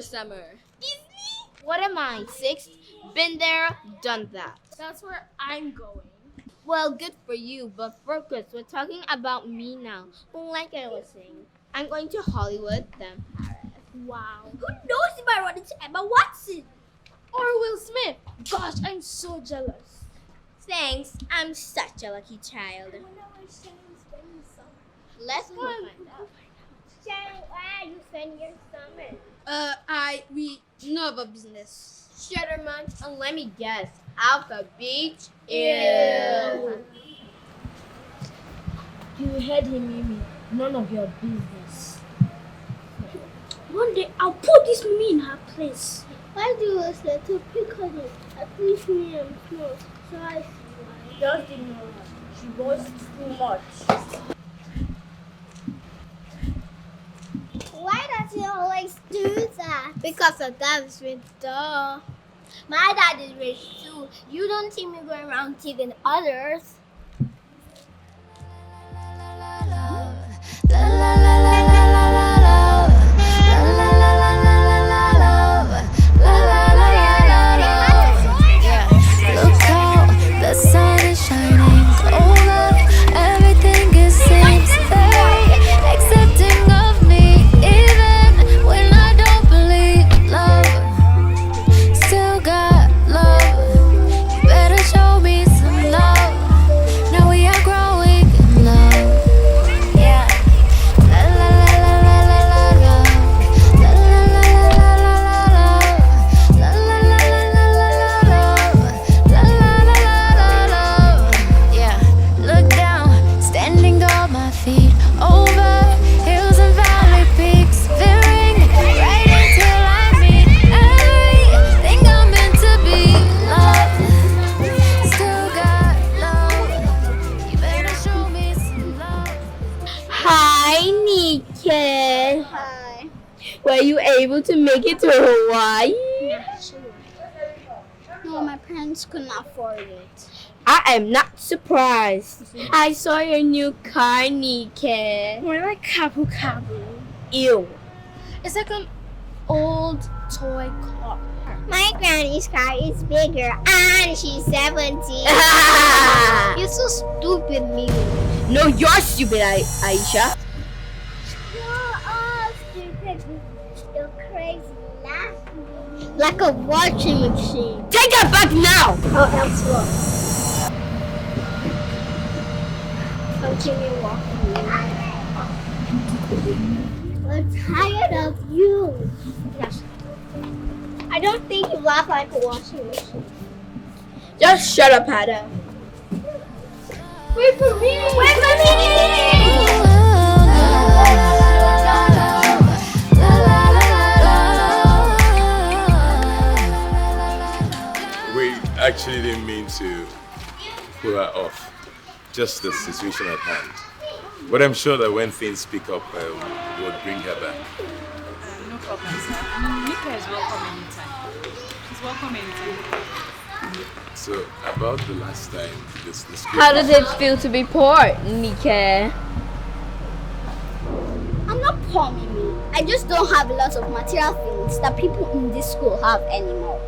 Summer. Disney? What am I, 6? Been there, done that. That's where I'm going. Well, good for you, but focus. We're talking about me now. Like I was saying, I'm going to Hollywood, then Paris. Wow. Who knows if I run into Emma Watson? Or Will Smith? Gosh, I'm so jealous. Thanks. I'm such a lucky child. Let's go find out. Sharon, where are you spending your summer? We know about business. Shutterman, and let me guess. Alpha Beach? Ew. You heard him, Mimi. None of your business. One day, I'll put this Mimi in her place. Why do you say to pick on it? At least me and small. So I see why. Just ignore her. She boasts too much. Why does he always do that? Because of that is with duh. My dad is rich too. You don't see me going around teasing others. Look out, the sun is shining over. Everything is seems very accepting of me, even when I don't believe love. Still got love. You better show me some love. Now we are growing in love. Yeah. La la la la la la la la. La la la la la la la. La la la la la la la. La la la la la la. Yeah. Look down, standing on my feet, over hills and valley peaks, veering right until I meet everything I'm meant to be. Love, still got love. You better show me some love. Hi, Nika. Hi. Were you able to make it to Hawaii? No, my parents couldn't afford it. I am not surprised. I saw your new car, Nika. More like Kabu Kabu. Ew. It's like an old toy car. My granny's car is bigger and she's 70. You're so stupid, Mimi. No, you're stupid, Aisha. You're all stupid. You're crazy. Laughing. Like a washing machine. Take it back now! Or else what? Continue walking. We're tired of you. Yes. I don't think you laugh like a washing machine. Just shut up, Ada. Wait for me! Wait for me! We actually didn't mean to pull her off. Just the situation at hand. But I'm sure that when things pick up, we'll bring her back. No problem, sir. Nika is welcome anytime. She's welcome anytime. So, about the last time, the school... How does it feel to be poor, Nika? I'm not poor, Mimi. I just don't have a lot of material things that people in this school have anymore.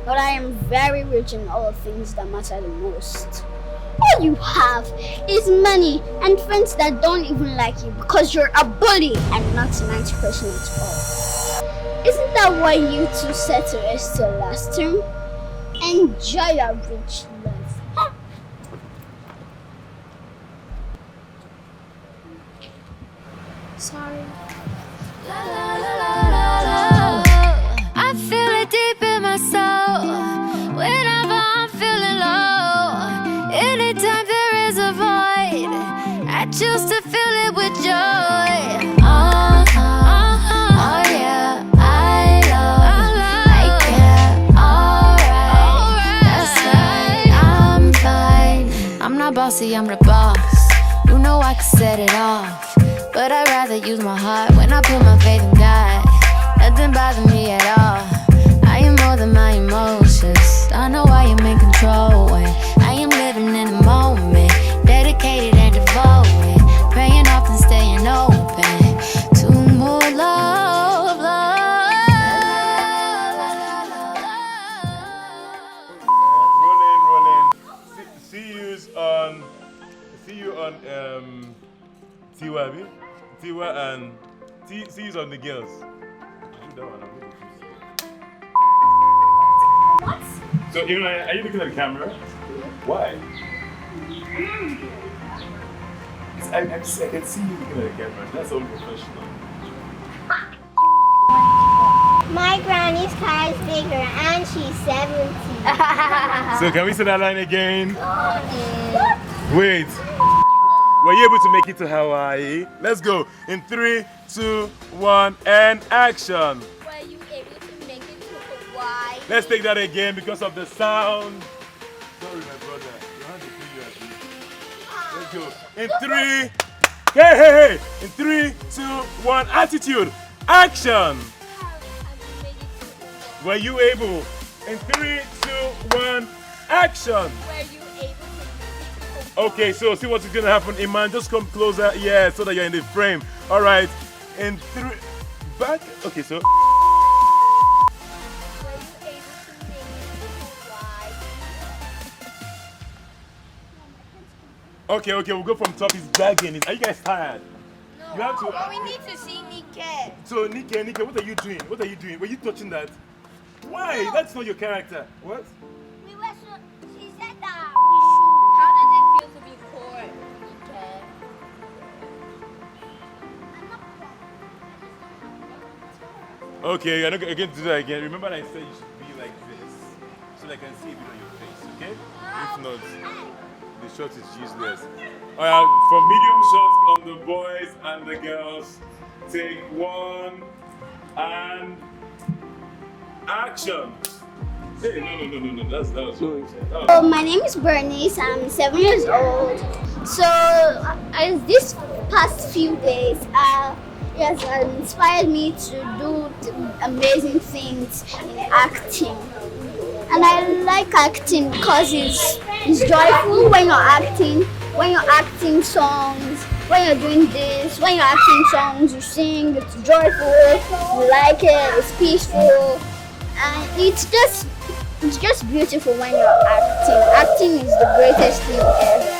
But I am very rich in all the things that matter the most. All you have is money and friends that don't even like you because you're a bully and not a nice person at all. Isn't that what you two settle is to last term? Enjoy your rich life. Sorry. I feel it deep in my soul. Whenever I'm feeling low, anytime there is a void, I choose to fill it with joy. Oh yeah, I care. Alright, that's right. I'm fine. I'm not bossy, I'm the boss. You know I can set it off, but I'd rather use my heart when I put my faith in God. Nothing bothers me at all. I am more than my emotions. I know I am in control when I am living in the moment, dedicated and devoted, praying often, staying open to more love, Rolling. See you on Tiwa, Tiwa and see you on the girls. What? So are you looking at the camera? Why? I can see you looking at the camera. That's unprofessional. My granny's car is bigger and she's 70. So can we say that line again? Wait. Were you able to make it to Hawaii? Let's go. In 3, 2, 1, and action. Were you able to make it to Hawaii? Let's take that again because of the sound. Sorry, my brother. You have to feel you. Let's go. In 3. Hey. In 3, 2, 1. Attitude. Action. Have you made it to Hawaii? Were you able? In 3, 2, 1. Action. Were you able to make it to Hawaii? Okay, so see what's gonna happen, Iman. Just come closer, yeah, so that you're in the frame. All right, in 3, back. Okay, so. Were you able to make it to Hawaii? Okay, we'll go from top. He's bagging. Are you guys tired? No. You have to. But we need to see Nike. So, Nike, what are you doing? What are you doing? Were you touching that? Why? No. That's not your character. What? We were so. She said that we should. How does it feel to be poor, Nike? Okay, you're not going to do that again. Remember, I said you should be like this, so that I can see a bit on your face. Okay? If not, the shot is useless. Alright, for medium shots on the boys and the girls, take 1 and action. Hey, no. That was So my name is Bernice. I'm 7 years old. So as this past few days, it has inspired me to do amazing things in acting. And I like acting because it's joyful when you're acting songs, when you're doing this, when you're acting songs, you sing, it's joyful, you like it, it's peaceful, and it's just beautiful when you're acting. Acting is the greatest thing ever.